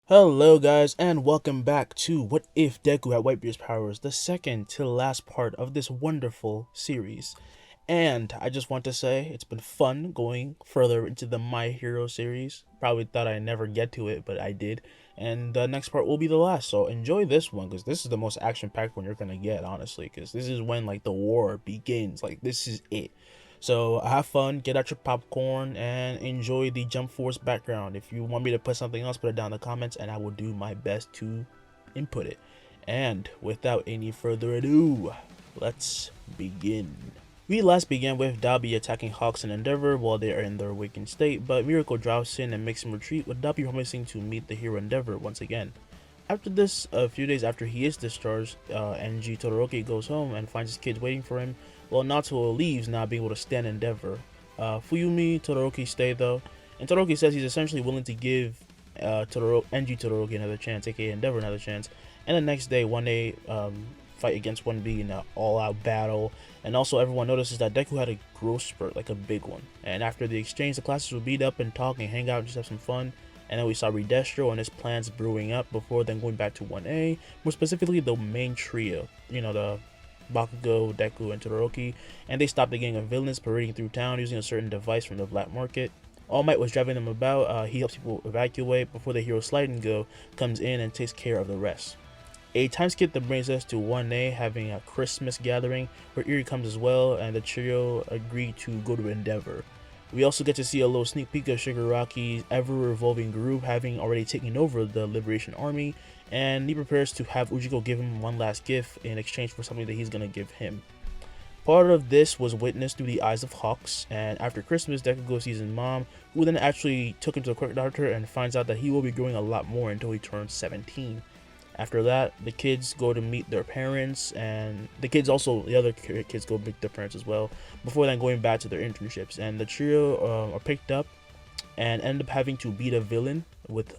Hello guys, and welcome back to What If Deku Had Whitebeard's Powers, the second to last part of this wonderful series. And I just want to say it's been fun going further into the My Hero series. Probably thought I'd never get to it, but I did. And the next part will be the last, so enjoy this one, because this is the most action-packed one you're gonna get, honestly, because this is when like the war begins. Like, this is it. So have fun, get out your popcorn, and enjoy the Jump Force background. If you want me to put something else, put it down in the comments, and I will do my best to input it. And without any further ado, let's begin. We last began with Dabi attacking Haws and Endeavour while they are in their awakened state, but Miruko drops in and makes him retreat, with Dabi promising to meet the hero Endeavour once again. After this, a few days after he is discharged, NG Todoroki goes home and finds his kids waiting for him, while Natsuo leaves, not being able to stand Endeavour. Fuyumi, Todoroki stay though, and Todoroki says he's essentially willing to give NG Todoroki another chance, aka Endeavour another chance, and the next day, 1A fight against 1B in an all-out battle, and also everyone notices that Deku had a growth spurt, like a big one, and after the exchange, the classes will meet up and talk and hang out and just have some fun. And then we saw Redestro and his plans brewing up before then going back to 1A, more specifically the main trio, you know, the Bakugou, Deku, and Todoroki, and they stopped the gang of villains parading through town using a certain device from the black market. All Might was driving them about. He helps people evacuate before the hero Slide and Go comes in and takes care of the rest. A time skip that brings us to 1A having a Christmas gathering where Eri comes as well, and the trio agree to go to Endeavour. We also get to see a little sneak peek of Shigaraki's ever-revolving group having already taken over the Liberation Army, and he prepares to have Ujiko give him one last gift in exchange for something that he's going to give him. Part of this was witnessed through the eyes of Hawks, and after Christmas, Deku goes sees his mom, who then actually took him to a quick doctor and finds out that he will be growing a lot more until he turns 17. After that, the kids go to meet their parents, and the other kids go meet their parents as well, before then going back to their internships. And the trio are picked up and end up having to beat a villain with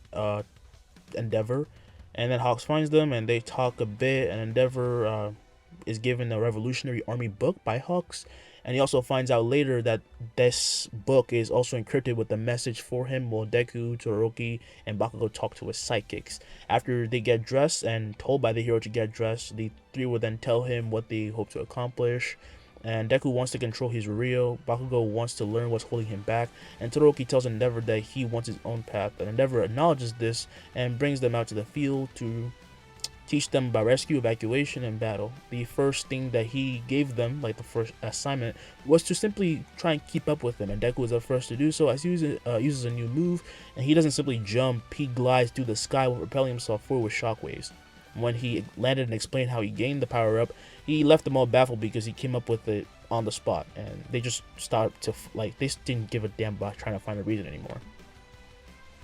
Endeavour. And then Hawks finds them, and they talk a bit, and Endeavour is given a Revolutionary Army book by Hawks. And he also finds out later that this book is also encrypted with a message for him while Deku, Todoroki, and Bakugou talk to his psychics. After they get dressed and told by the hero to get dressed, the three will then tell him what they hope to accomplish. And Deku wants to control his Rio, Bakugou wants to learn what's holding him back, and Todoroki tells Endeavour that he wants his own path. And Endeavour acknowledges this and brings them out to the field to teach them about rescue, evacuation, and battle. The first thing that he gave them, like the first assignment, was to simply try and keep up with them, and Deku was the first to do so as he uses a new move, and he doesn't simply jump, he glides through the sky while propelling himself forward with shockwaves. When he landed and explained how he gained the power-up, he left them all baffled because he came up with it on the spot, and they just started to, they just didn't give a damn about trying to find a reason anymore.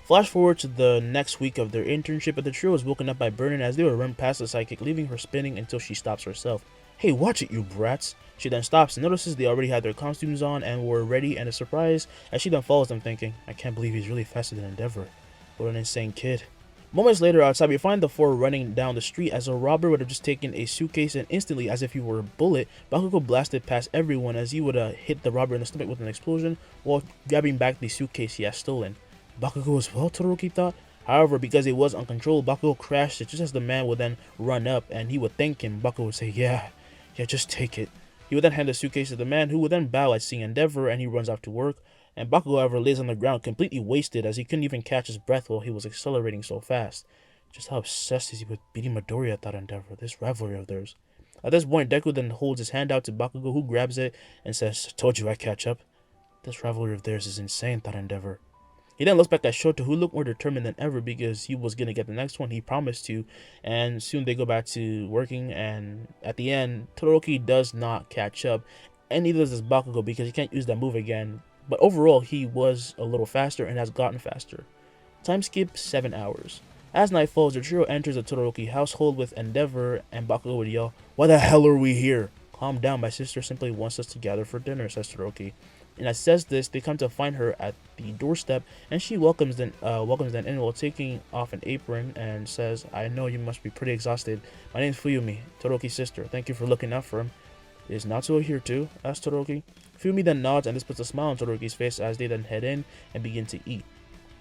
Flash forward to the next week of their internship, and the trio is woken up by Burnin as they were run past the psychic, leaving her spinning until she stops herself. "Hey, watch it, you brats!" She then stops and notices they already had their costumes on and were ready, and is surprised as she then follows them, thinking, "I can't believe he's really faster than Endeavour. What an insane kid." Moments later outside, we find the four running down the street as a robber would have just taken a suitcase, and instantly, as if he were a bullet, Bakugou blasted past everyone as he would have hit the robber in the stomach with an explosion while grabbing back the suitcase he had stolen. Bakugou as well, Todoroki thought. However, because it was uncontrolled, Bakugou crashed it just as the man would then run up, and he would thank him. Bakugou would say, yeah, just take it. He would then hand the suitcase to the man, who would then bow at seeing Endeavour, and he runs off to work. And Bakugou, however, lays on the ground completely wasted as he couldn't even catch his breath while he was accelerating so fast. Just how obsessed is he with beating Midoriya, thought Endeavour, this rivalry of theirs. At this point, Deku then holds his hand out to Bakugou, who grabs it and says, "Told you I'd catch up." This rivalry of theirs is insane, thought Endeavour. He then looks back at Shoto, who looked more determined than ever because he was going to get the next one he promised to, and soon they go back to working, and at the end, Todoroki does not catch up, and neither does Bakugou because he can't use that move again, but overall he was a little faster and has gotten faster. Time skip 7 hours. As night falls, the trio enters the Todoroki household with Endeavour, and Bakugou would yell, "Why the hell are we here?" "Calm down, my sister simply wants us to gather for dinner," says Todoroki. And as says this, they come to find her at the doorstep, and she welcomes them in while taking off an apron and says, "I know you must be pretty exhausted. My name's Fuyumi, Todoroki's sister. Thank you for looking out for him." "Is Natsuo here too?" asks Todoroki. Fuyumi then nods, and this puts a smile on Todoroki's face as they then head in and begin to eat.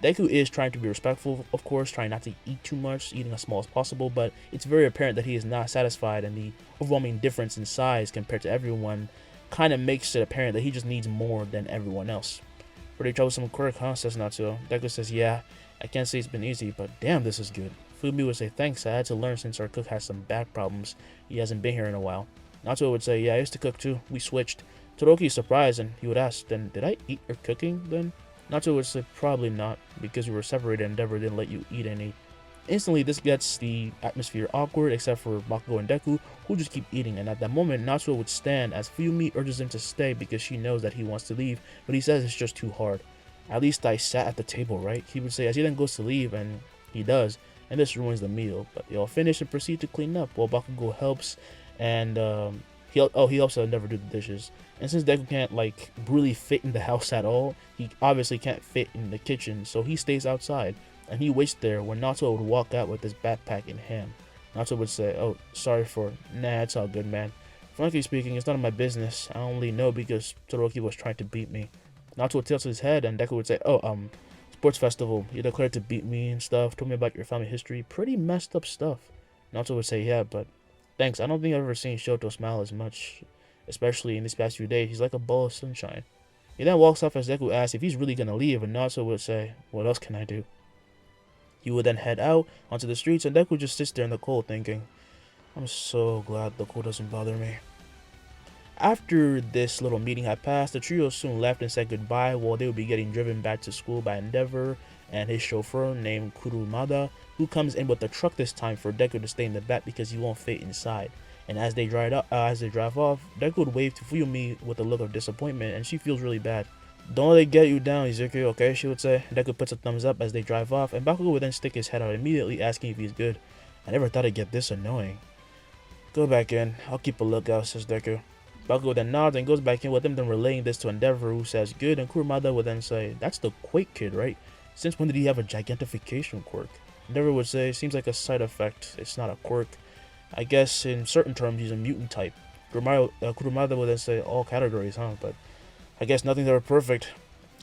Deku is trying to be respectful, of course, trying not to eat too much, eating as small as possible, but it's very apparent that he is not satisfied, and the overwhelming difference in size compared to everyone kind of makes it apparent that he just needs more than everyone else. Pretty troublesome quirk, huh? Says Natsuo. Deku says, yeah, I can't say it's been easy, but damn, this is good. Fumi would say, thanks, I had to learn since our cook has some back problems. He hasn't been here in a while. Natsuo would say, yeah, I used to cook too. We switched. Todoroki is surprised, and he would ask, then did I eat your cooking then? Natsuo would say, probably not, because we were separated and Endeavour didn't let you eat any. Instantly, this gets the atmosphere awkward, except for Bakugou and Deku, who just keep eating, and at that moment, Natsuo would stand as Fumi urges him to stay because she knows that he wants to leave, but he says it's just too hard. At least I sat at the table, right? He would say as he then goes to leave, and he does, and this ruins the meal, but they all finish and proceed to clean up, while Bakugou helps, and he helps Endeavour do the dishes. And since Deku can't like really fit in the house at all, he obviously can't fit in the kitchen, so he stays outside. And he waits there when Natsuo would walk out with his backpack in hand. Natsuo would say, oh, sorry for, nah, it's all good, man. Frankly speaking, it's none of my business. I only know because Todoroki was trying to beat me. Natsuo tilts his head and Deku would say, oh, sports festival. You declared to beat me and stuff. Told me about your family history. Pretty messed up stuff. Natsuo would say, yeah, but thanks. I don't think I've ever seen Shoto smile as much, especially in these past few days. He's like a ball of sunshine. He then walks off as Deku asks if he's really gonna leave, and Natsuo would say, what else can I do? He would then head out onto the streets, and Deku just sits there in the cold thinking, I'm so glad the cold doesn't bother me. After this little meeting had passed, the trio soon left and said goodbye while they would be getting driven back to school by Endeavour and his chauffeur named Kurumada, who comes in with the truck this time for Deku to stay in the back because he won't fit inside. And as they drive off, Deku would wave to Fuyumi with a look of disappointment, and she feels really bad. Don't let it get you down, Izuku, okay, she would say. Deku puts a thumbs up as they drive off, and Bakugou would then stick his head out immediately, asking if he's good. I never thought it'd get this annoying. Go back in, I'll keep a lookout, says Deku. Bakugou then nods and goes back in with him, then relaying this to Endeavour, who says good, and Kurumada would then say, that's the Quake kid, right? Since when did he have a gigantification quirk? Endeavour would say, seems like a side effect, it's not a quirk. I guess in certain terms he's a mutant type. Kurumada would then say, all categories, huh? But I guess nothing's ever perfect.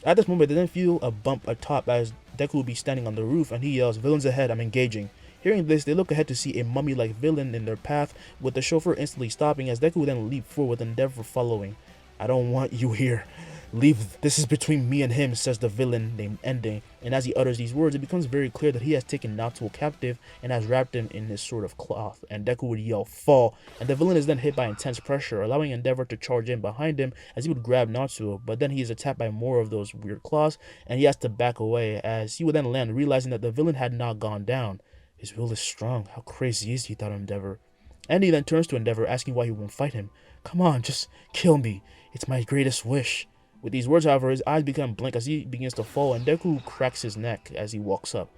At this moment, they then feel a bump atop as Deku will be standing on the roof, and he yells, villains ahead, I'm engaging. Hearing this, they look ahead to see a mummy-like villain in their path, with the chauffeur instantly stopping as Deku will then leap forward with Endeavour following. I don't want you here. Leave. This is between me and him, says the villain named Ending. And as he utters these words, it becomes very clear that he has taken Natsuo captive and has wrapped him in his sword of cloth. And Deku would yell, fall. And the villain is then hit by intense pressure, allowing Endeavour to charge in behind him as he would grab Natsuo. But then he is attacked by more of those weird claws, and he has to back away as he would then land, realizing that the villain had not gone down. His will is strong. How crazy is he, thought Endeavour. And he then turns to Endeavour, asking why he won't fight him. Come on, just kill me. It's my greatest wish. With these words, however, his eyes become blank as he begins to fall, and Deku cracks his neck as he walks up.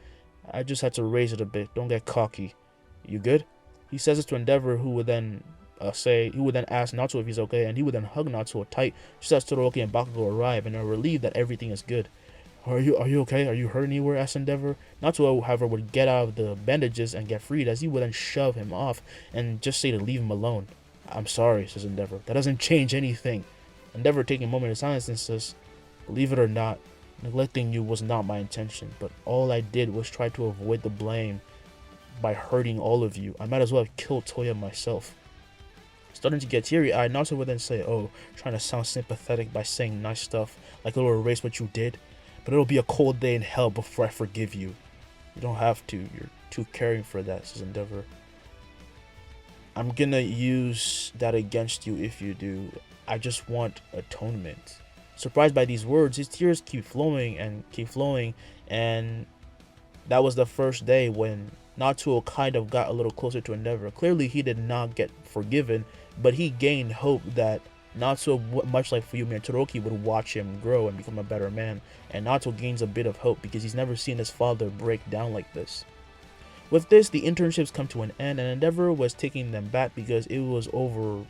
I just had to raise it a bit. Don't get cocky. You good? He says this to Endeavour, who would then ask Natsuo if he's okay, and he would then hug Natsuo tight just as Todoroki and Bakugou arrive and are relieved that everything is good. Are you okay? Are you hurt anywhere? Asked Endeavour. Natsuo, however, would get out of the bandages and get freed as he would then shove him off and just say to leave him alone. I'm sorry, says Endeavour. That doesn't change anything. Endeavour, taking a moment of silence, and says, believe it or not, neglecting you was not my intention, but all I did was try to avoid the blame by hurting all of you. I might as well have killed Toya myself. Starting to get teary-eyed, Natsuo would then say, oh, trying to sound sympathetic by saying nice stuff, like it'll erase what you did, but it'll be a cold day in hell before I forgive you. You don't have to, you're too caring for that, says Endeavour. I'm gonna use that against you if you do. I just want atonement. Surprised by these words, his tears keep flowing, and that was the first day when Natsuo kind of got a little closer to Endeavour. Clearly, he did not get forgiven, but he gained hope that Natsuo, much like Fuyumi and Todoroki, would watch him grow and become a better man. And Natsuo gains a bit of hope because he's never seen his father break down like this. With this, the internships come to an end, and Endeavour was taking them back because it was over.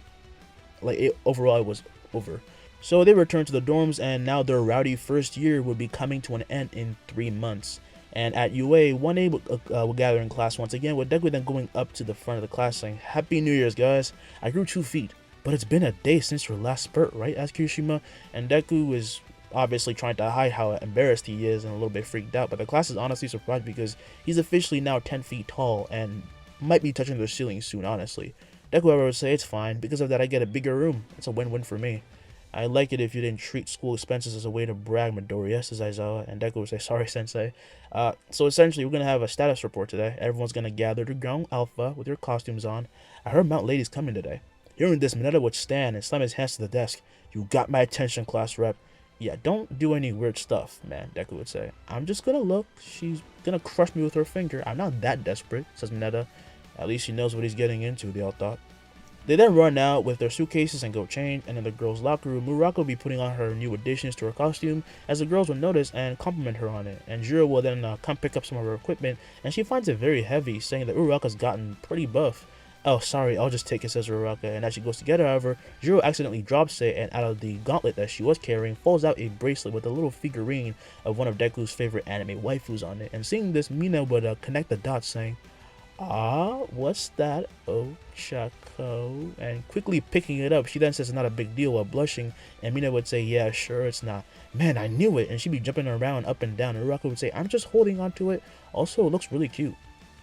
Overall, it was over. So they returned to the dorms, and now their rowdy first year would be coming to an end in 3 months. And at UA, 1A will gather in class once again, with Deku then going up to the front of the class saying, Happy New Year's, guys. I grew 2 feet, but it's been a day since your last spurt, right? Asked Kirishima, and Deku is obviously trying to hide how embarrassed he is and a little bit freaked out, but the class is honestly surprised because he's officially now 10 feet tall and might be touching the ceiling soon, honestly. Deku, however, would say it's fine. Because of that, I get a bigger room. It's a win-win for me. I like it if you didn't treat school expenses as a way to brag, Midoriya, says Aizawa, and Deku would say, sorry, sensei. So essentially, we're going to have a status report today. Everyone's going to gather to Ground Alpha with their costumes on. I heard Mount Lady's coming today. Hearing this, Mineta would stand and slam his hands to the desk. You got my attention, class rep. Yeah, don't do any weird stuff, man, Deku would say. I'm just gonna look. She's gonna crush me with her finger. I'm not that desperate, says Mineta. At least he knows what he's getting into, they all thought. They then run out with their suitcases and go change, and in the girls' locker room, Miruko will be putting on her new additions to her costume, as the girls will notice and compliment her on it. And Jiro will then come pick up some of her equipment, and she finds it very heavy, saying that Uraraka's gotten pretty buff. Oh, sorry, I'll just take it, says Uraraka, and as she goes to get it, however, Jiro accidentally drops it, and out of the gauntlet that she was carrying, falls out a bracelet with a little figurine of one of Deku's favorite anime waifus on it. And seeing this, Mina would connect the dots, saying, ah, what's that? Oh, Chaco. And quickly picking it up, she then says it's not a big deal while blushing, and Mina would say, yeah, sure, it's not. Man, I knew it, and she'd be jumping around up and down, and Uraraka would say, I'm just holding on to it. Also, it looks really cute.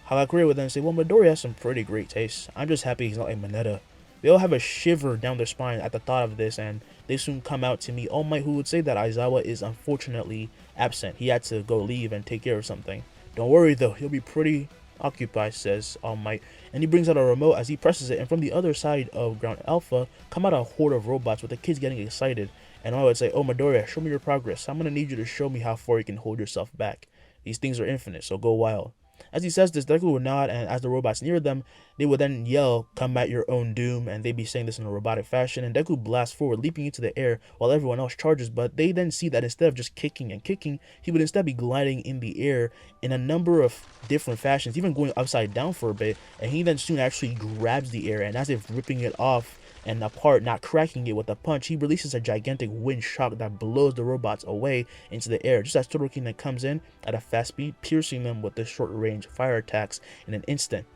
Hagakure would then say, well, Midoriya has some pretty great taste. I'm just happy he's not like Mineta. They all have a shiver down their spine at the thought of this, and they soon come out to meet All Might, who would say that Aizawa is unfortunately absent. He had to go leave and take care of something. Don't worry though, he'll be pretty occupied, says All Might, and he brings out a remote as he presses it, and from the other side of Ground Alpha come out a horde of robots with the kids getting excited. And I would say, oh Midoriya, show me your progress. I'm gonna need you to show me how far you can hold yourself back. These things are infinite, so go wild. As he says this, Deku would nod, and as the robots near them, they would then yell, come at your own doom, and they'd be saying this in a robotic fashion, and Deku blasts forward, leaping into the air, while everyone else charges, but they then see that instead of just kicking and kicking, he would instead be gliding in the air in a number of different fashions, even going upside down for a bit, and he then soon actually grabs the air, and as if ripping it off and apart, not cracking it with a punch, he releases a gigantic wind shock that blows the robots away into the air, just as Todoroki then comes in at a fast speed, piercing them with the short-range fire attacks in an instant.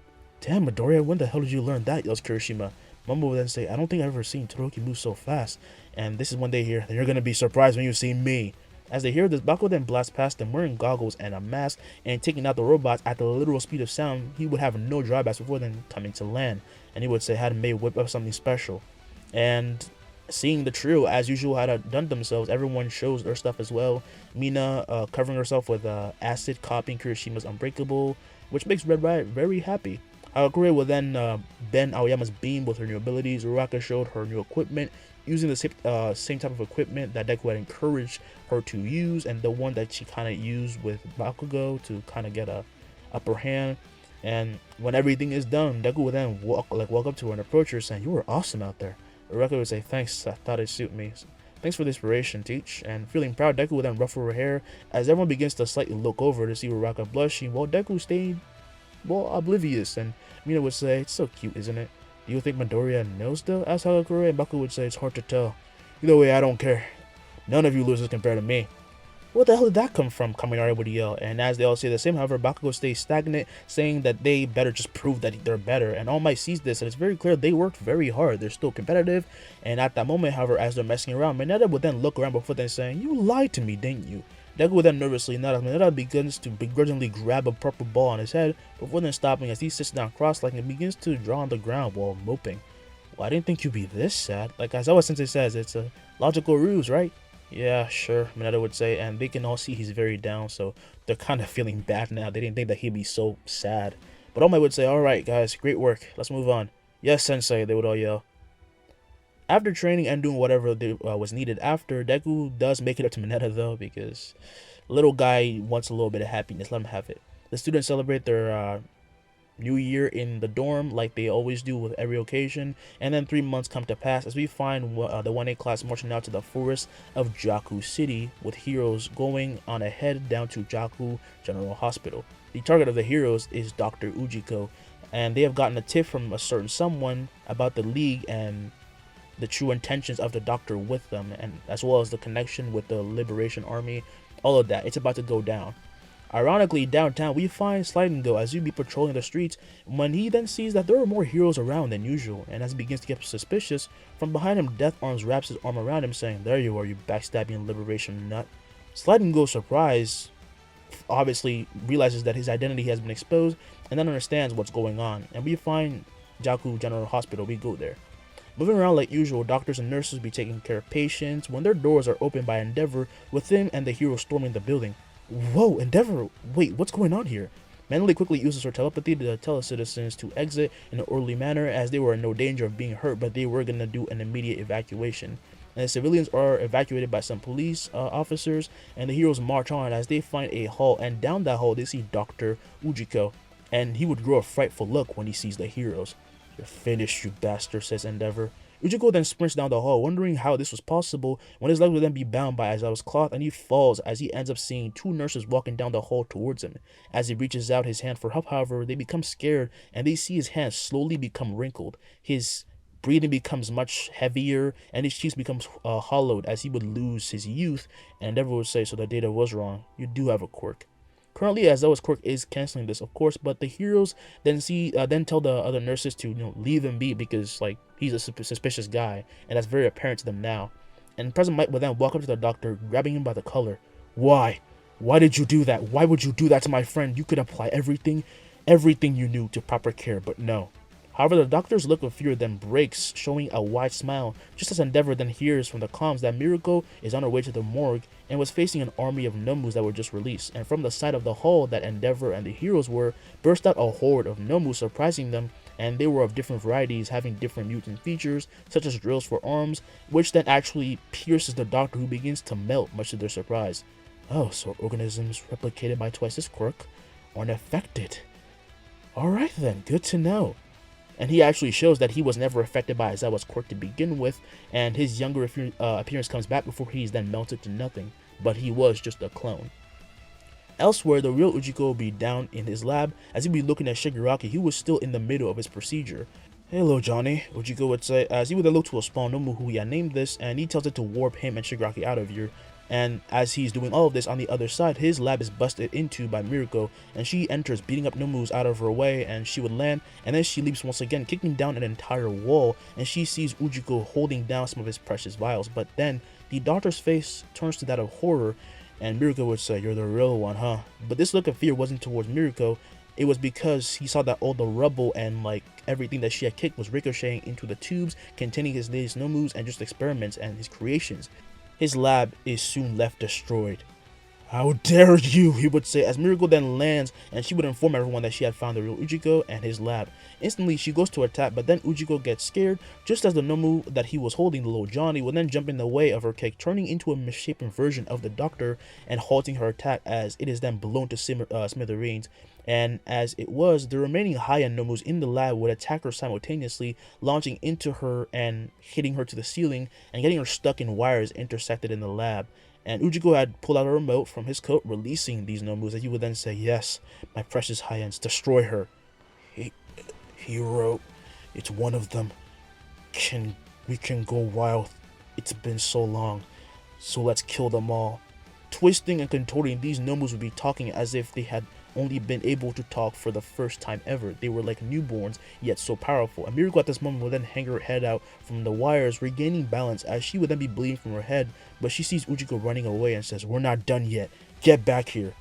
Damn, Midoriya, when the hell did you learn that? Yells Kirishima. Momo will then say, I don't think I've ever seen Todoroki move so fast. And this is when they hear, you're gonna be surprised when you see me. As they hear this, Bakugou then blasts past them wearing goggles and a mask and taking out the robots at the literal speed of sound. He would have no drawbacks before then coming to land, and he would say had May whip up something special. And seeing the trio as usual had done themselves, everyone shows their stuff as well. Mina covering herself with acid, copying Kirishima's Unbreakable, which makes Red Riot very happy. Hagakure will then bend Aoyama's beam with her new abilities. Uraraka showed her new equipment, using the same type of equipment that Deku had encouraged her to use, and the one that she kind of used with Bakugou to kind of get a upper hand. And when everything is done, Deku will then walk up to her and approach her, saying, you were awesome out there. Uraraka would say, thanks, I thought it'd suit me. Thanks for the inspiration, Teach. And feeling proud, Deku would then ruffle her hair as everyone begins to slightly look over to see Uraraka blushing, while Deku stayed, well, oblivious. And Mina would say, it's so cute, isn't it? Do you think Midoriya knows though? Asked Hagakure, and Baku would say, it's hard to tell. Either way, I don't care. None of you losers compare to me. What the hell did that come from? Kaminari would yell, and as they all say the same, however, Bakugou stays stagnant, saying that they better just prove that they're better, and All Might sees this, and it's very clear they worked very hard. They're still competitive, and at that moment, however, as they're messing around, Mineta would then look around before then saying, you lied to me, didn't you? Deku would then nervously nod as Mineta begins to begrudgingly grab a purple ball on his head, before then stopping as he sits down cross-legged and begins to draw on the ground while moping. Well, I didn't think you'd be this sad. Like Aizawa Sensei says, it's a logical ruse, right? Yeah, sure, Mineta would say, and they can all see he's very down, so they're kind of feeling bad now. They didn't think that he'd be so sad. But All Might would say, alright guys, great work, let's move on. Yes, Sensei, they would all yell. After training and doing whatever was needed after, Deku does make it up to Mineta though, because little guy wants a little bit of happiness, let him have it. The students celebrate their New Year in the dorm like they always do with every occasion, and then 3 months come to pass as we find the 1A class marching out to the forest of Jaku City, with heroes going on ahead down to Jaku General Hospital. The target of the heroes is Dr. Ujiko, and they have gotten a tip from a certain someone about the League and the true intentions of the Doctor with them, and as well as the connection with the Liberation Army. All of that, it's about to go down. Ironically, downtown, we find Sliding Go as he be patrolling the streets when he then sees that there are more heroes around than usual, and as he begins to get suspicious, from behind him, Death Arms wraps his arm around him saying, "There you are, you backstabbing liberation nut." Sliding Go, surprised, obviously realizes that his identity has been exposed and then understands what's going on, and we find Jaku General Hospital. We go there. Moving around like usual, doctors and nurses be taking care of patients when their doors are opened by Endeavour, with him and the hero storming the building. Whoa, Endeavour, wait, what's going on here? Manly quickly uses her telepathy to tell the citizens to exit in an orderly manner as they were in no danger of being hurt, but they were going to do an immediate evacuation. And the civilians are evacuated by some police officers, and the heroes march on as they find a hall, and down that hall they see Dr. Ujiko, and he would grow a frightful look when he sees the heroes. "You're finished, you bastard," says Endeavour. Ujiko then sprints down the hall, wondering how this was possible when his leg would then be bound by Aizawa's cloth, and he falls as he ends up seeing two nurses walking down the hall towards him. As he reaches out his hand for help, however, they become scared and they see his hand slowly become wrinkled. His breathing becomes much heavier and his cheeks becomes hollowed as he would lose his youth, and Endeavour would say, "So the data was wrong. You do have a quirk." Currently, Aizawa's quirk is canceling this, of course, but the heroes then tell the other nurses to leave him be because he's a suspicious guy, and that's very apparent to them now. And President Mike will then walk up to the doctor, grabbing him by the collar. "Why? Why did you do that? Why would you do that to my friend? You could apply everything you knew to proper care, but no." However, the doctor's look of fear then breaks, showing a wide smile, just as Endeavour then hears from the comms that Miruko is on her way to the morgue and was facing an army of Nomus that were just released. And from the side of the hall that Endeavour and the heroes were, burst out a horde of Nomus, surprising them, and they were of different varieties, having different mutant features, such as drills for arms, which then actually pierces the doctor, who begins to melt, much to their surprise. "Oh, so organisms replicated by twice this quirk aren't affected. Alright then, good to know." And he actually shows that he was never affected by Aizawa's quirk to begin with, and his younger appearance comes back before he's then melted to nothing, but he was just a clone. Elsewhere, the real Ujiko will be down in his lab as he'd be looking at Shigaraki, who was still in the middle of his procedure. "Hello, Johnny," Ujiko would say, as he would then look to a small Nomu who he had named this, and he tells it to warp him and Shigaraki out of here. And as he's doing all of this, on the other side, his lab is busted into by Miruko, and she enters, beating up Nomus out of her way, and she would land, and then she leaps once again, kicking down an entire wall, and she sees Ujiko holding down some of his precious vials. But then the doctor's face turns to that of horror, and Miruko would say, "You're the real one, huh?" But this look of fear wasn't towards Miruko. It was because he saw that all the rubble and everything that she had kicked was ricocheting into the tubes containing his latest Nomus and just experiments and his creations. His lab is soon left destroyed. "How dare you," he would say, as Miruko then lands, and she would inform everyone that she had found the real Ujiko and his lab. Instantly, she goes to attack, but then Ujiko gets scared, just as the Nomu that he was holding, the little Johnny, would then jump in the way of her kick, turning into a misshapen version of the doctor and halting her attack as it is then blown to smithereens. And as it was, the remaining high-end Nomus in the lab would attack her simultaneously, launching into her and hitting her to the ceiling and getting her stuck in wires intersected in the lab. And Ujiko had pulled out a remote from his coat, releasing these Nomus, and he would then say, "Yes, my precious high-ends, destroy her." "Hero, it's one of them. We can go wild. It's been so long, so let's kill them all." Twisting and contorting, these Nomus would be talking as if they had only been able to talk for the first time ever. They were like newborns, yet so powerful. And Miruko at this moment would then hang her head out from the wires, regaining balance as she would then be bleeding from her head, but she sees Ujiko running away and says, "We're not done yet. Get back here."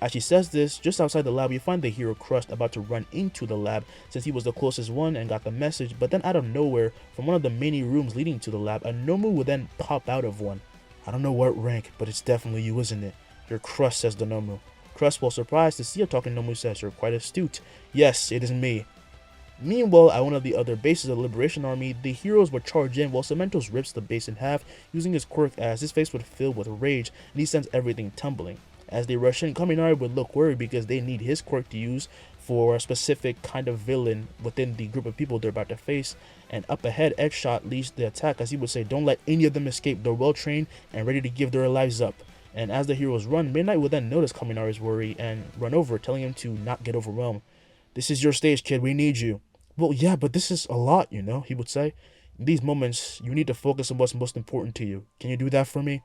As she says this, just outside the lab, we find the hero Crust about to run into the lab since he was the closest one and got the message, but then out of nowhere, from one of the many rooms leading to the lab, a Nomu would then pop out of one. "I don't know what rank, but it's definitely you, isn't it? You're Crust," says the Nomu. Crust, while surprised to see a talking Nomu, says, "You're quite astute. Yes, it is me." Meanwhile, at one of the other bases of the Liberation Army, the heroes would charge in while Cementos rips the base in half using his quirk as his face would fill with rage and he sends everything tumbling. As they rush in, Kaminari would look worried because they need his quirk to use for a specific kind of villain within the group of people they're about to face. And up ahead, Edgeshot leads the attack as he would say, "Don't let any of them escape. They're well trained and ready to give their lives up." And as the heroes run, Midnight will then notice Kaminari's worry and run over, telling him to not get overwhelmed. "This is your stage, kid. We need you." "Well, yeah, but this is a lot, he would say. "In these moments, you need to focus on what's most important to you. Can you do that for me?"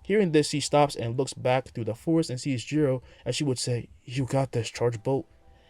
Hearing this, he stops and looks back through the forest and sees Jiro, as she would say, "You got this, ChargeBolt."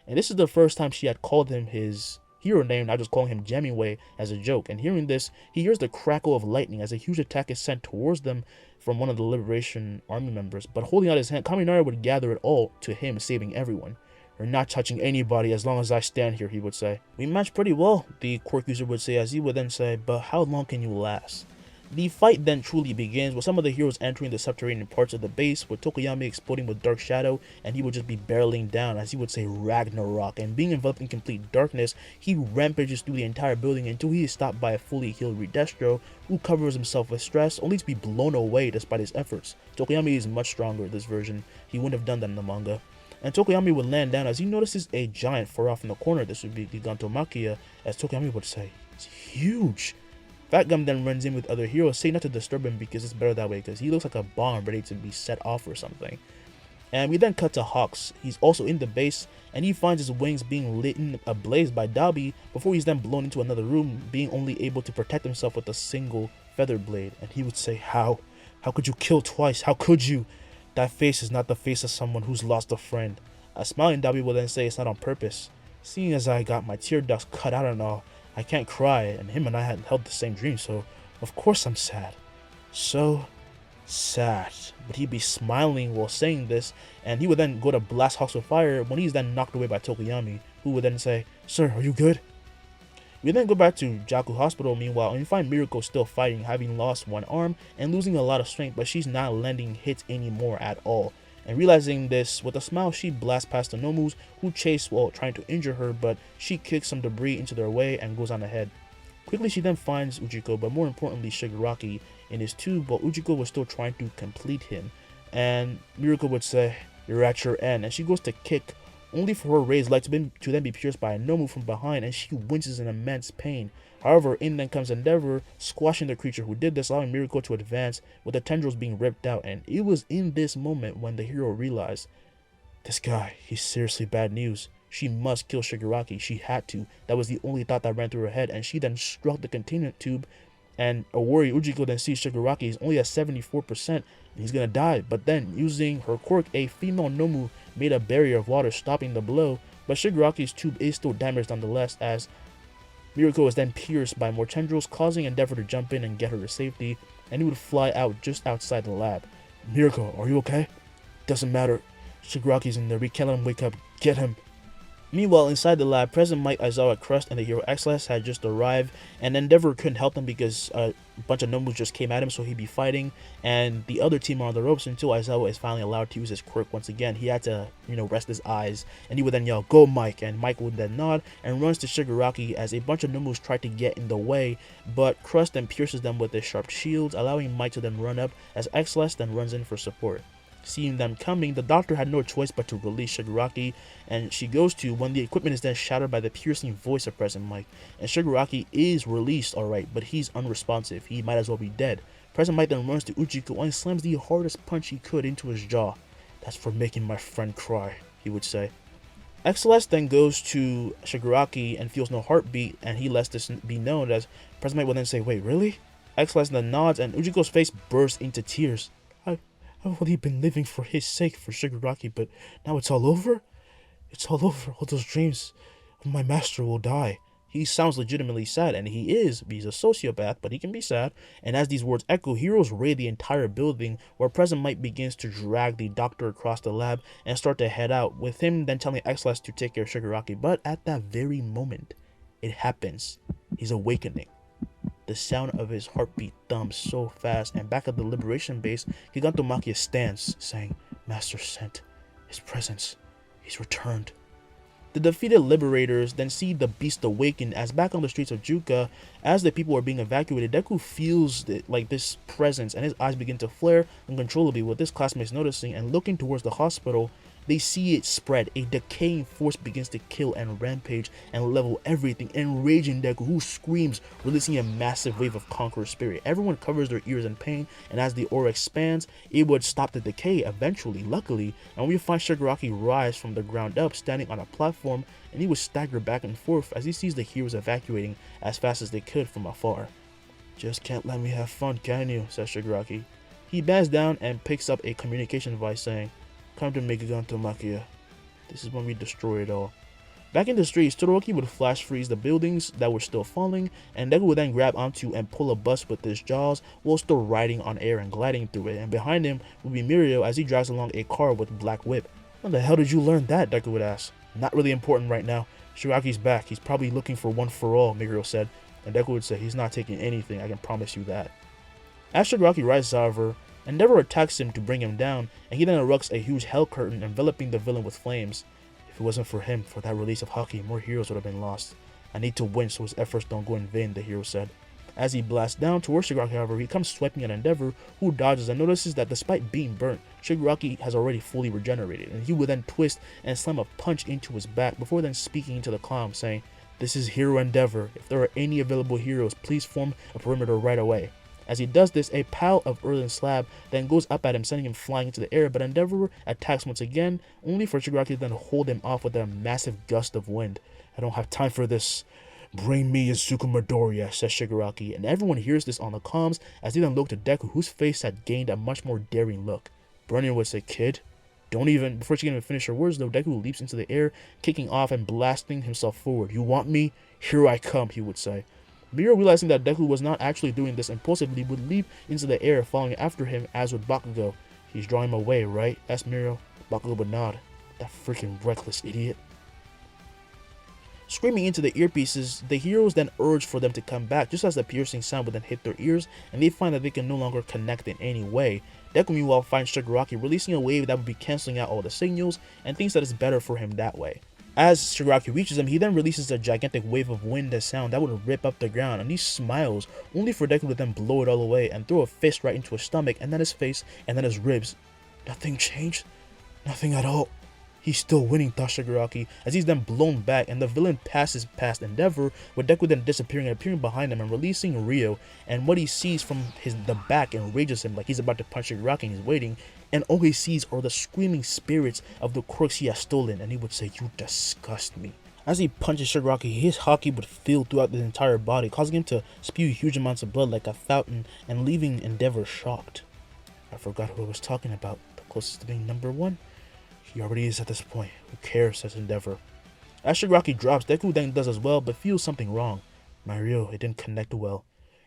And this is the first time she had called him his hero name, not just calling him Jemiway as a joke. And hearing this, he hears the crackle of lightning as a huge attack is sent towards them from one of the Liberation Army members. But holding out his hand, Kaminari would gather it all to him, saving everyone. "You're not touching anybody as long as I stand here," he would say. "We match pretty well," the quirk user would say, as he would then say, "but how long can you last?" The fight then truly begins, with some of the heroes entering the subterranean parts of the base, with Tokoyami exploding with Dark Shadow, and he would just be barreling down, as he would say, Ragnarok. And being enveloped in complete darkness, he rampages through the entire building until he is stopped by a fully healed Redestro, who covers himself with stress, only to be blown away despite his efforts. Tokoyami is much stronger in this version. He wouldn't have done that in the manga. And Tokoyami would land down as he notices a giant far off in the corner. This would be Gigantomachia, as Tokoyami would say, "It's huge." Fat Gum then runs in with other heroes, saying not to disturb him because it's better that way, because he looks like a bomb ready to be set off or something. And we then cut to Hawks. He's also in the base, and he finds his wings being lit ablaze by Dabi before he's then blown into another room, being only able to protect himself with a single feather blade. And he would say, How could you kill twice? How could you? That face is not the face of someone who's lost a friend." A smiling Dabi will then say, "It's not on purpose. Seeing as I got my tear ducts cut out and all, I can't cry, and him and I had held the same dream, so of course I'm sad. So sad." But he'd be smiling while saying this, and he would then go to blast Hawks with fire when he's then knocked away by Tokoyami, who would then say, "Sir, are you good?" We then go back to Jaku Hospital meanwhile, and we find Miruko still fighting, having lost one arm and losing a lot of strength, but she's not landing hits anymore at all. And realizing this, with a smile, she blasts past the Nomus, who chase while trying to injure her, but she kicks some debris into their way and goes on ahead. Quickly, she then finds Ujiko, but more importantly, Shigaraki in his tube, while Ujiko was still trying to complete him. And Miruko would say, "You're at your end," and she goes to kick, only for her raised leg to then be pierced by a Nomu from behind, and she winces in immense pain. However, in then comes Endeavour, squashing the creature who did this, allowing Miruko to advance, with the tendrils being ripped out. And it was in this moment when the hero realized, this guy, he's seriously bad news. She must kill Shigaraki. She had to. That was the only thought that ran through her head, and she then struck the containment tube, and a worried Ujiko then sees Shigaraki is only at 74%, and he's gonna die. But then, using her quirk, a female Nomu made a barrier of water, stopping the blow, but Shigaraki's tube is still damaged nonetheless, as Miruko is then pierced by more tendrils, causing Endeavour to jump in and get her to safety, and he would fly out just outside the lab. "Miruko, are you okay?" "Doesn't matter. Shigaraki's in there. We can't let him wake up. Get him." Meanwhile, inside the lab, President Mike, Aizawa, Crust, and the hero Xless had just arrived, and Endeavour couldn't help them because a bunch of Nomus just came at him, so he'd be fighting, and the other team are on the ropes until Aizawa is finally allowed to use his quirk once again. He had to, rest his eyes, and he would then yell, "Go, Mike," and Mike would then nod and runs to Shigaraki as a bunch of Nomus try to get in the way, but Crust then pierces them with his sharp shields, allowing Mike to then run up as Xless then runs in for support. Seeing them coming, the doctor had no choice but to release Shigaraki, and she goes to when the equipment is then shattered by the piercing voice of President Mike. And Shigaraki is released, alright, but he's unresponsive. He might as well be dead. President Mike then runs to Ujiko and slams the hardest punch he could into his jaw. "That's for making my friend cry," he would say. Xless then goes to Shigaraki and feels no heartbeat, and he lets this be known, as President Mike will then say, "Wait, really?" Xless then nods, and Ujiko's face bursts into tears. I've only been living for his sake, for Shigaraki, but now it's all over? It's all over. All those dreams of my master will die." He sounds legitimately sad, and he is. He's a sociopath, but he can be sad. And as these words echo, heroes raid the entire building, where President Mike begins to drag the doctor across the lab and start to head out, with him then telling Xless to take care of Shigaraki. But at that very moment, it happens. He's awakening. The sound of his heartbeat thumps so fast, and back at the Liberation base, Gigantomachia stands, saying, "Master sent his presence. He's returned." The defeated Liberators then see the beast awaken, as back on the streets of Juka, as the people are being evacuated, Deku feels this presence, and his eyes begin to flare uncontrollably, with his classmates noticing, and looking towards the hospital, they see it spread. A decaying force begins to kill and rampage and level everything, enraging Deku, who screams, releasing a massive wave of Conqueror spirit. Everyone covers their ears in pain, and as the aura expands, it would stop the decay eventually, luckily, and we find Shigaraki rise from the ground up, standing on a platform, and he would stagger back and forth as he sees the heroes evacuating as fast as they could from afar. "Just can't let me have fun, can you?" says Shigaraki. He bends down and picks up a communication device saying, "Come to me, Gigantomachia. This is when we destroy it all." Back in the streets, Todoroki would flash freeze the buildings that were still falling, and Deku would then grab onto and pull a bus with his jaws while still riding on air and gliding through it, and behind him would be Miruko as he drives along a car with Black Whip. "When the hell did you learn that?" Deku would ask. "Not really important right now. Shigaraki's back. He's probably looking for one for all," Miruko said, and Deku would say, "He's not taking anything, I can promise you that." As Shigaraki rises, however, Endeavour attacks him to bring him down, and he then erupts a huge hell curtain enveloping the villain with flames. "If it wasn't for him, for that release of Haki, more heroes would have been lost. I need to win so his efforts don't go in vain," the hero said. As he blasts down towards Shigaraki, however, he comes swiping at Endeavour, who dodges and notices that despite being burnt, Shigaraki has already fully regenerated, and he would then twist and slam a punch into his back before then speaking into the clown, saying, "This is Hero Endeavour. If there are any available heroes, please form a perimeter right away." As he does this, a pile of earthen slab then goes up at him, sending him flying into the air, but Endeavour attacks once again, only for Shigaraki to then hold him off with a massive gust of wind. "I don't have time for this. Bring me Izuku Midoriya," says Shigaraki, and everyone hears this on the comms as they then look to Deku, whose face had gained a much more daring look. Brennan would say, "Kid, don't even..." Before she can even finish her words, though, Deku leaps into the air, kicking off and blasting himself forward. "You want me? Here I come," he would say. Miruko, realizing that Deku was not actually doing this impulsively, would leap into the air, following after him, as would Bakugou. "He's drawing him away, right?" asked Miruko. Bakugou would nod. "That freaking reckless idiot." Screaming into the earpieces, the heroes then urge for them to come back, just as the piercing sound would then hit their ears, and they find that they can no longer connect in any way. Deku meanwhile finds Shigaraki releasing a wave that would be cancelling out all the signals, and thinks that it's better for him that way. As Shigaraki reaches him, he then releases a gigantic wave of wind and sound that would rip up the ground, and he smiles, only for Deku to then blow it all away and throw a fist right into his stomach, and then his face, and then his ribs. "Nothing changed? Nothing at all." "He's still winning," thought Shigaraki, as he's then blown back, and the villain passes past Endeavour, with Deku then disappearing and appearing behind him and releasing Ryo, and what he sees from the back enrages him, like he's about to punch Shigaraki and he's waiting, and all he sees are the screaming spirits of the quirks he has stolen, and he would say, "You disgust me." As he punches Shigaraki, his Haki would fill throughout his entire body, causing him to spew huge amounts of blood like a fountain, and leaving Endeavour shocked. "I forgot who I was talking about, the closest to being number one. He already is at this point. Who cares?" says Endeavour. As Shigaraki drops, Deku then does as well, but feels something wrong. "My Ryo, it didn't connect well."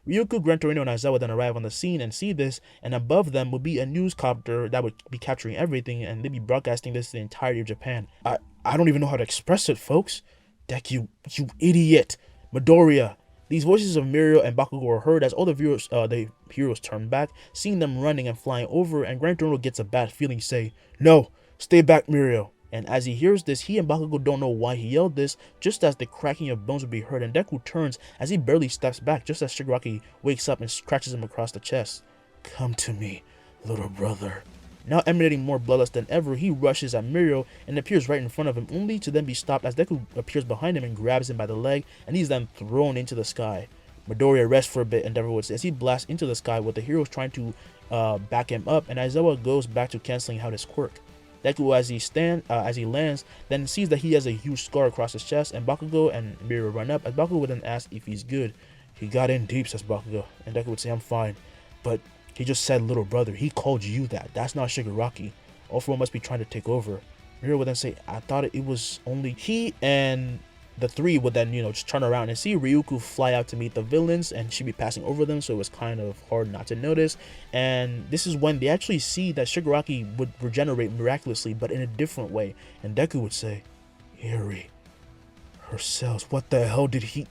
Ryuko, Gran Torino, and Aizawa then arrive on the scene and see this, and above them would be a newscopter that would be capturing everything, and they'd be broadcasting this to the entirety of Japan. I don't even know how to express it, folks. "Deku, you idiot! Midoriya!" These voices of Miruko and Bakugou are heard as all the heroes turn back, seeing them running and flying over, and Gran Torino gets a bad feeling, say, "No! Stay back, Miruko." And as he hears this, he and Bakugou don't know why he yelled this, just as the cracking of bones would be heard, and Deku turns as he barely steps back, just as Shigaraki wakes up and scratches him across the chest. "Come to me, little brother." Now emanating more bloodlust than ever, he rushes at Miruko and appears right in front of him, only to then be stopped as Deku appears behind him and grabs him by the leg, and he's then thrown into the sky. "Midoriya, rest for a bit," Endeavour would say, as he blasts into the sky with the heroes trying to back him up, and Aizawa goes back to cancelling out his quirk. Deku, as he lands, then sees that he has a huge scar across his chest, and Bakugou and Miruko run up, as Bakugou would then ask if he's good. "He got in deep," says Bakugou, and Deku would say, "I'm fine. But he just said little brother. He called you that. That's not Shigaraki. All four must be trying to take over." Miruko would then say, "I thought it was only..." He and the three would then, just turn around and see Ryuko fly out to meet the villains, and she'd be passing over them, so it was kind of hard not to notice. And this is when they actually see that Shigaraki would regenerate miraculously, but in a different way. And Deku would say, "Eerie. Her cells, what the hell did he..."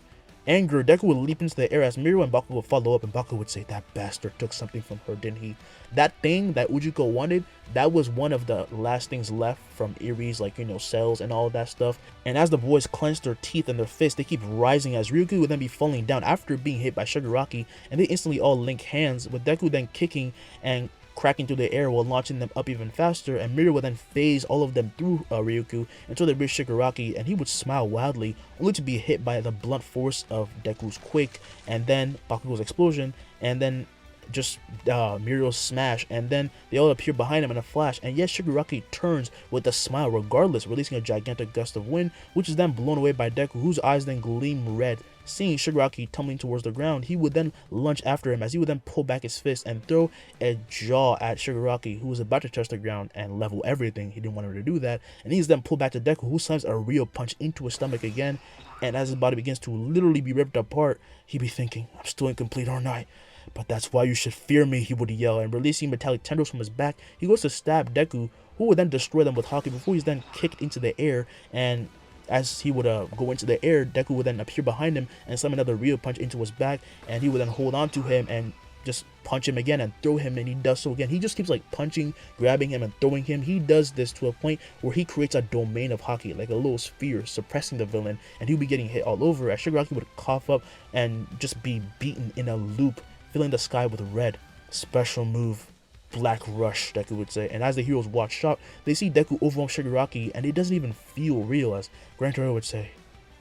Anger, Deku would leap into the air as Miruko and Baku would follow up, and Baku would say, "That bastard took something from her, didn't he? That thing that Ujuko wanted, that was one of the last things left from Erie's, cells and all of that stuff." And as the boys clench their teeth and their fists, they keep rising as Ryuko would then be falling down after being hit by Shigaraki, and they instantly all link hands, with Deku then kicking and cracking through the air while launching them up even faster, and Miruko would then phase all of them through Ryuko until they reach Shigaraki, and he would smile wildly, only to be hit by the blunt force of Deku's quake, and then Bakugou's explosion, and then just Miruko's smash, and then they all appear behind him in a flash, and yet Shigaraki turns with a smile regardless, releasing a gigantic gust of wind, which is then blown away by Deku, whose eyes then gleam red, Seeing Shigaraki tumbling towards the ground, he would then lunge after him, as he would then pull back his fist and throw a jaw at Shigaraki, who was about to touch the ground and level everything. He didn't want him to do that, and he's then pulled back to Deku, who slams a real punch into his stomach again. And as his body begins to literally be ripped apart, he'd be thinking, I'm still incomplete, aren't I? But that's why you should fear me, he would yell, and releasing metallic tendrils from his back, he goes to stab Deku, who would then destroy them with Haki before he's then kicked into the air. And as he would go into the air, Deku would then appear behind him and slam another real punch into his back, and he would then hold on to him and just punch him again and throw him, and he does so again. He just keeps like punching, grabbing him, and throwing him. He does this to a point where he creates a domain of Haki, like a little sphere, suppressing the villain, and he'll be getting hit all over as Shigaraki would cough up and just be beaten in a loop, filling the sky with red. Special move, Black Rush, Deku would say. And as the heroes watch shocked, they see Deku overwhelm Shigaraki, and it doesn't even feel real, as Grand Touro would say,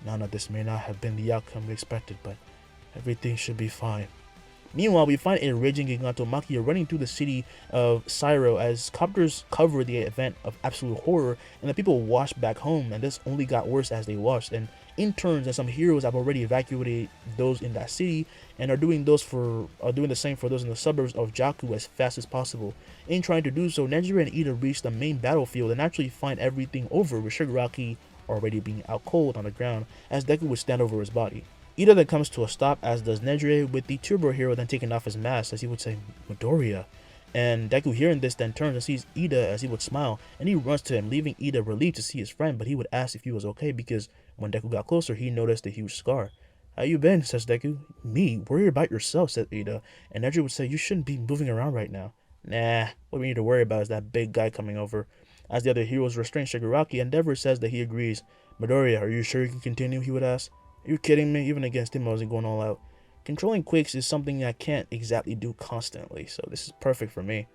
none of this may not have been the outcome we expected, but everything should be fine. Meanwhile, we find a raging Gigantomachia running through the city of Syro as copters cover the event of absolute horror, and the people wash back home, and this only got worse as they watched. And interns and some heroes have already evacuated those in that city and are doing the same for those in the suburbs of Jaku as fast as possible. In trying to do so, Neji and Ida reach the main battlefield and actually find everything over, with Shigaraki already being out cold on the ground as Deku would stand over his body. Ida then comes to a stop, as does Neji, with the Turbo hero then taking off his mask, as he would say, Midoriya. And Deku, hearing this, then turns and sees Ida as he would smile, and he runs to him, leaving Ida relieved to see his friend, but he would ask if he was okay, because when Deku got closer, he noticed a huge scar. How you been, says Deku. Me? Worry about yourself, said Ida. And Neji would say, you shouldn't be moving around right now. Nah, what we need to worry about is that big guy coming over. As the other heroes restrain Shigaraki, Endeavour says that he agrees. Midoriya, are you sure you can continue, he would ask. Are you kidding me? Even against him, I wasn't going all out. Controlling quakes is something I can't exactly do constantly, so this is perfect for me.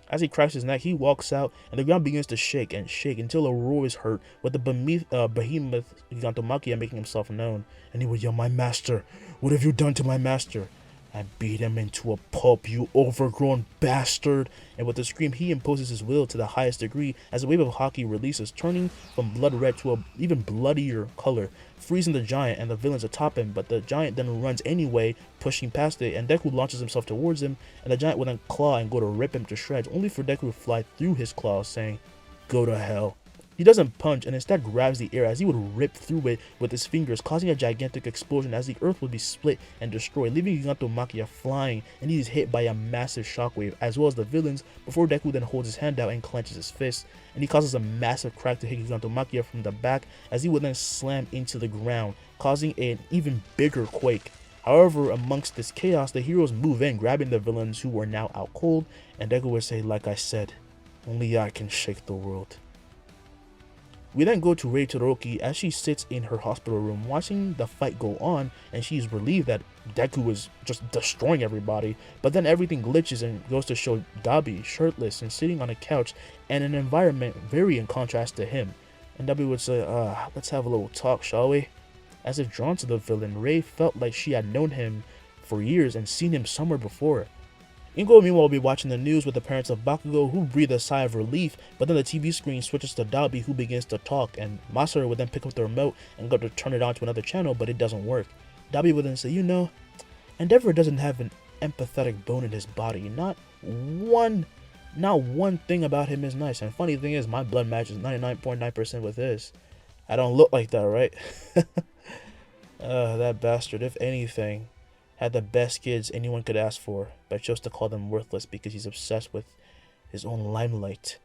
As he cracks his neck, he walks out, and the ground begins to shake and shake until a roar is heard, with the behemoth Gigantomachia making himself known. And he would yell, my master! What have you done to my master? I beat him into a pulp, you overgrown bastard! And with a scream, he imposes his will to the highest degree as a wave of Haki releases, turning from blood red to an even bloodier color, freezing the giant and the villains atop him. But the giant then runs anyway, pushing past it, and Deku launches himself towards him, and the giant will then claw and go to rip him to shreds, only for Deku to fly through his claws, saying, go to hell. He doesn't punch and instead grabs the air as he would rip through it with his fingers, causing a gigantic explosion as the earth would be split and destroyed, leaving Gigantomachia flying, and he is hit by a massive shockwave, as well as the villains, before Deku then holds his hand out and clenches his fist, and he causes a massive crack to hit Gigantomachia from the back as he would then slam into the ground, causing an even bigger quake. However, amongst this chaos, the heroes move in, grabbing the villains who are now out cold, and Deku would say, like I said, only I can shake the world. We then go to Rei Todoroki as she sits in her hospital room watching the fight go on, and she's relieved that Deku is just destroying everybody. But then everything glitches and goes to show Dabi shirtless and sitting on a couch in an environment very in contrast to him. And Dabi would say, let's have a little talk, shall we? As if drawn to the villain, Rei felt like she had known him for years and seen him somewhere before. Ingo, meanwhile, will be watching the news with the parents of Bakugou, who breathe a sigh of relief, but then the TV screen switches to Dabi, who begins to talk, and Masaru would then pick up the remote and go to turn it on to another channel, but it doesn't work. Dabi would then say, you know, Endeavour doesn't have an empathetic bone in his body. Not one thing about him is nice, and funny thing is, my blood matches 99.9% with his. I don't look like that, right? That bastard, if anything, had the best kids anyone could ask for, but chose to call them worthless because he's obsessed with his own limelight.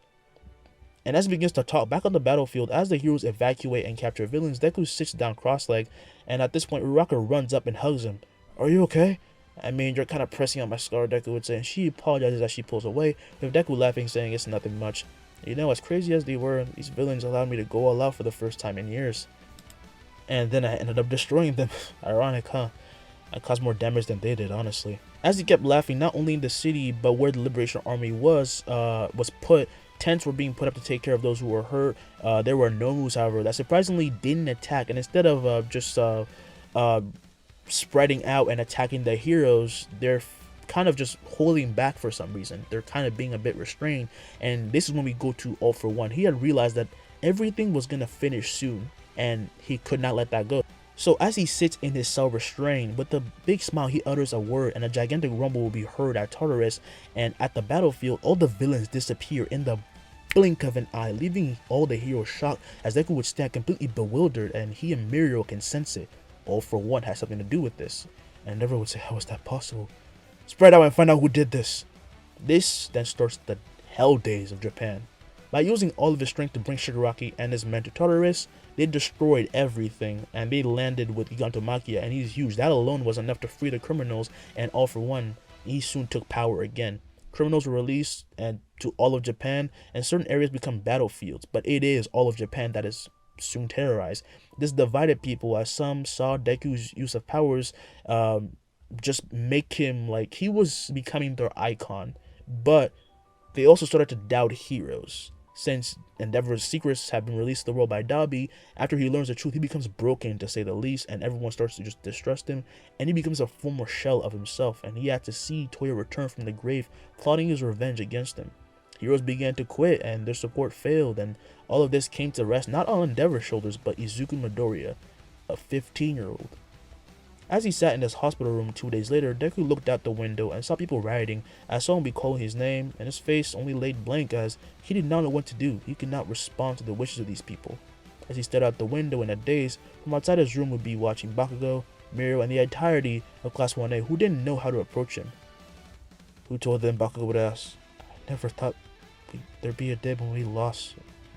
And as he begins to talk back on the battlefield, as the heroes evacuate and capture villains, Deku sits down cross-legged, and at this point, Uraka runs up and hugs him. Are you okay? I mean, you're kind of pressing on my scar, Deku would say, and she apologizes as she pulls away, with Deku laughing, saying it's nothing much. You know, as crazy as they were, these villains allowed me to go all out for the first time in years. And then I ended up destroying them. Ironic, huh? I caused more damage than they did, honestly. As he kept laughing, not only in the city, but where the Liberation Army was put, tents were being put up to take care of those who were hurt. There were Nomus, however, that surprisingly didn't attack, and instead of just spreading out and attacking the heroes, they're kind of just holding back for some reason. They're kind of being a bit restrained, and this is when we go to All For One. He had realized that everything was going to finish soon, and he could not let that go. So as he sits in his cell restrained, with a big smile he utters a word and a gigantic rumble will be heard at Tartarus, and at the battlefield all the villains disappear in the blink of an eye, leaving all the heroes shocked as Deku would stand completely bewildered, and he and Miruko can sense it. All for One has something to do with this. And Endeavour would say, how is that possible? Spread out and find out who did this. This then starts the hell days of Japan. By using all of his strength to bring Shigaraki and his men to Tartarus, they destroyed everything, and they landed with Gigantomachia, and he's huge. That alone was enough to free the criminals, and All for One, he soon took power again. Criminals were released and to all of Japan, and certain areas become battlefields, but it is all of Japan that is soon terrorized. This divided people, as some saw Deku's use of powers just make him like he was becoming their icon, but they also started to doubt heroes. Since Endeavor's secrets have been released to the world by Dabi, after he learns the truth, he becomes broken to say the least, and everyone starts to just distrust him, and he becomes a former shell of himself, and he had to see Toya return from the grave, plotting his revenge against him. Heroes began to quit, and their support failed, and all of this came to rest not on Endeavor's shoulders, but Izuku Midoriya, a 15-year-old. As he sat in his hospital room 2 days later, Deku looked out the window and saw people rioting, as someone be calling his name, and his face only laid blank as he did not know what to do. He could not respond to the wishes of these people. As he stared out the window in a daze, from outside his room would be watching Bakugou, Miruko, and the entirety of Class 1A who didn't know how to approach him. Who told them? Bakugou would ask. I never thought there'd be a day when we lost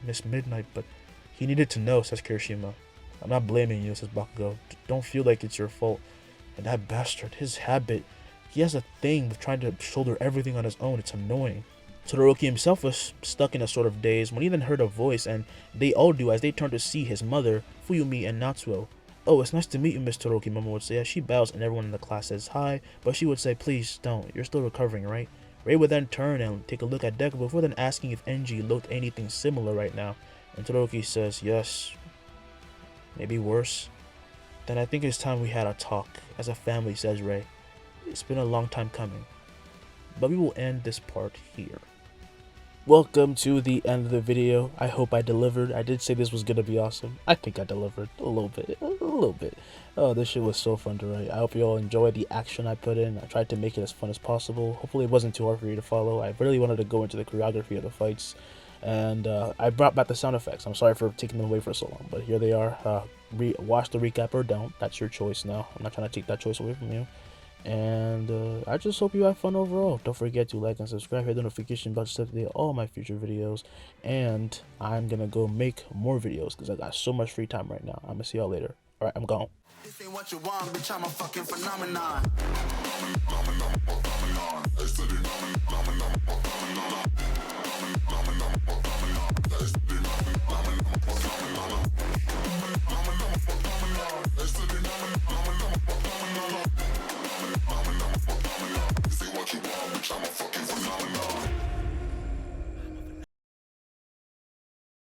Miss Midnight, but he needed to know, says Kirishima. I'm not blaming you, says Bakugou. Don't feel like it's your fault. And that bastard, his habit, he has a thing with trying to shoulder everything on his own. It's annoying. Todoroki himself was stuck in a sort of daze when he then heard a voice, and they all do as they turn to see his mother, Fuyumi, and Natsuo. Oh, it's nice to meet you, Miss Todoroki, Mama would say as she bows and everyone in the class says hi, but she would say, please don't, you're still recovering, right? Ray would then turn and take a look at Deku before then asking if NG looked anything similar right now, and Todoroki says, yes, maybe worse. Then I think it's time we had a talk, as a family, says Ray. It's been a long time coming. But we will end this part here. Welcome to the end of the video. I hope I delivered. I did say this was going to be awesome. I think I delivered a little bit. Oh, this shit was so fun to write. I hope you all enjoyed the action I put in. I tried to make it as fun as possible. Hopefully it wasn't too hard for you to follow. I really wanted to go into the choreography of the fights. And I brought back the sound effects. I'm sorry for taking them away for so long, but here they are. Watch the recap or don't. That's your choice now. I'm not trying to take that choice away from you. And I just hope you have fun overall. Don't forget to like and subscribe, hit the notification bell to update all my future videos. And I'm gonna go make more videos because I got so much free time right now. I'm gonna see y'all later. Alright, I'm gone. This ain't what you want, bitch, I'm a fucking phenomenon.